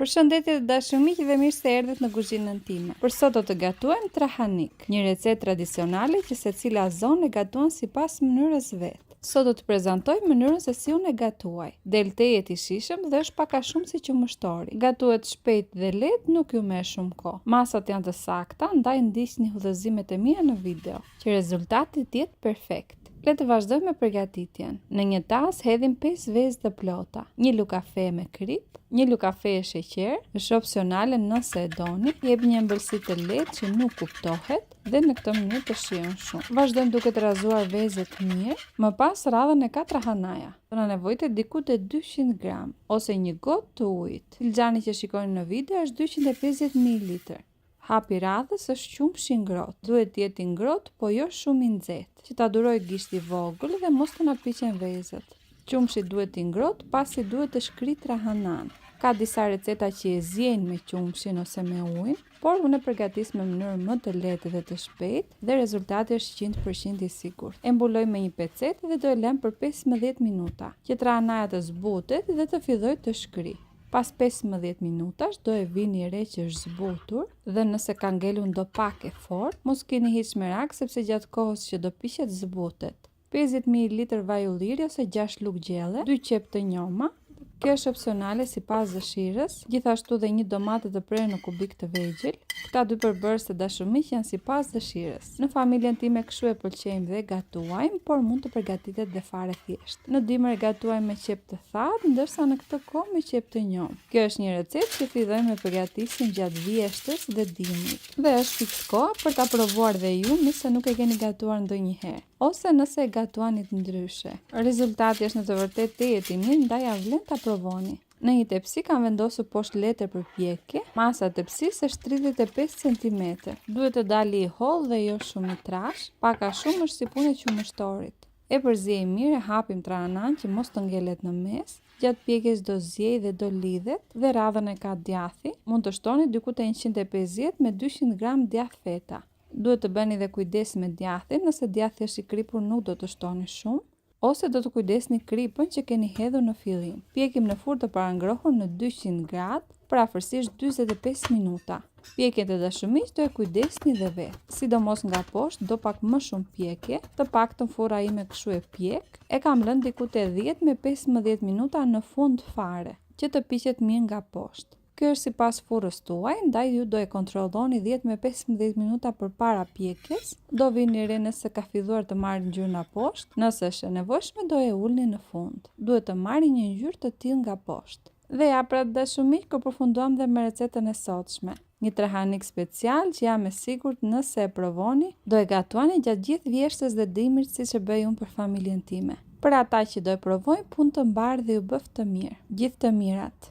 Përshëndetje të dashur miq dhe mirë se erdhët në kuzhinën time. Për sot do të gatuajmë trahanik, një recetë tradicionale që secila zonë e gatuan sipas mënyrës vet. Sot do të prezantoj mënyrën se si unë e gatuaj. Del tejet i shishëm dhe është pak a shumë si qumështori. Gatuhet shpejt dhe lehtë, nuk ju merr shumë kohë. Masat janë të sakta, ndaj ndiqni udhëzimet e mia në video, që rezultati të jetë perfekt. Le të vazhdojmë me përgatitjen. Në një tas hedhim 5 vezë të plota, 1 lugë kafe me krip, 1 lugë kafe e sheqer, është opsionale nëse e doni, jep një ëmbëlsi të lehtë që nuk kuptohet dhe në këtë mënyrë të shijon shumë. Vazhdojmë duke të razuar vezët mirë, më pas radhën e 4 hanaja. Do na nevojitet diku te 200 gram ose një gotë të ujit. Filxhani që shikoni në video është 250 ml. Hapi radhës është qumshi ngrohtë. Duhet të jetë i ngrohtë, po jo shumë i nxehtë, që ta duroj gishti vogël dhe mos të na piqen vezët. Qumshi duhet i ngrohtë, pasi duhet të shkritra hanan. Ka disa receta që e ziejnë me qumshin ose me ujin, por unë e përgatis me mënyrë më të lehtë dhe të shpejtë dhe rezultati është 100% i sigurt. E mbuloj me një pecetë dhe do e lëm për 15 minuta, që hanaja të zbutet dhe të fillojë të shkrijë. Pas 15 minutash do e vini re që është zbutur dhe nëse ka ngelur ndo pak e fort, mos keni hiç merak sepse gjatë kohës që do piqet zbutet. 50 ml vaj ulliri ose 6 lugë gjelle, 2 qep të njoma. Kjo është opsionale sipas dëshirës, gjithashtu dhe një domate të prerë në kubik të vegjël. Këta dy përbërës të dashur miq janë sipas dëshirës. Në familjen time kështu e pëlqejmë dhe gatuajmë, por mund të përgatitet dhe fare thjesht. Në dimër e gatuajmë me qep të thatë, ndërsa në këtë kohë me qep të njomë. Kjo është një recetë që fillojmë me përgatisim gjatë vjeshtës dhe dimrit. Dhe është fiks koha për ta provuar dhe ju nëse nuk e keni gatuar ndonjëherë, ose nëse e gatuanit ndryshe. Rezultati është në të vërtetë tejet i mirë, ndaj vlen ta provoni. Në një tepsi kam vendosur poshtë letër për pjekje. Masa e tepsisë është 35 cm. Duhet të dalë i hollë dhe jo shumë i trash, pak a shumë është si punë e qumështorit. E përziej mirë, e hapim trahanan që mos të ngelet në mes. Gjatë pjekjes do zjej dhe do lidhet dhe radhën e ka djathi. Mund të shtoni diku te 150 me 200 gram djath feta. Duhet të bëni dhe kujdes me djathin, nëse djathi është i kripur nuk do të shtoni shumë, ose do të kujdesni kripën që keni hedhur në fillim. Pjekim në furrë të parangrohur në 200 gradë për afërsisht 45 minuta. Pjekjen të dashur miq do e kujdesni dhe vetë. Sidomos nga poshtë do pak më shumë pjekje, të paktën furra ime kështu e pjek. E kam lënë diku te 10 me 15 minuta në fund fare, që të piqet mirë nga poshtë. Kjo është sipas furrës tuaj, ndaj ju do e kontrolloni 10 me 15 minuta përpara pjekjes. Do vini re nëse ka filluar të marrë ngjyrë nga poshtë, nëse është e nevojshme do e ulni në fund. Duhet të marrë një ngjyrë të tillë nga poshtë. Dhe ja pra të dashur miq, ku përfunduam dhe me recetën e sotshme. Një trahanik special që jam e sigurt nëse e provoni, do e gatuani gjatë gjithë vjeshtës dhe dimrit siç e bëj unë për familjen time. Për ata që do e provojnë, punë të mbarë dhe ju bëft të mirë. Gjithë të mirat.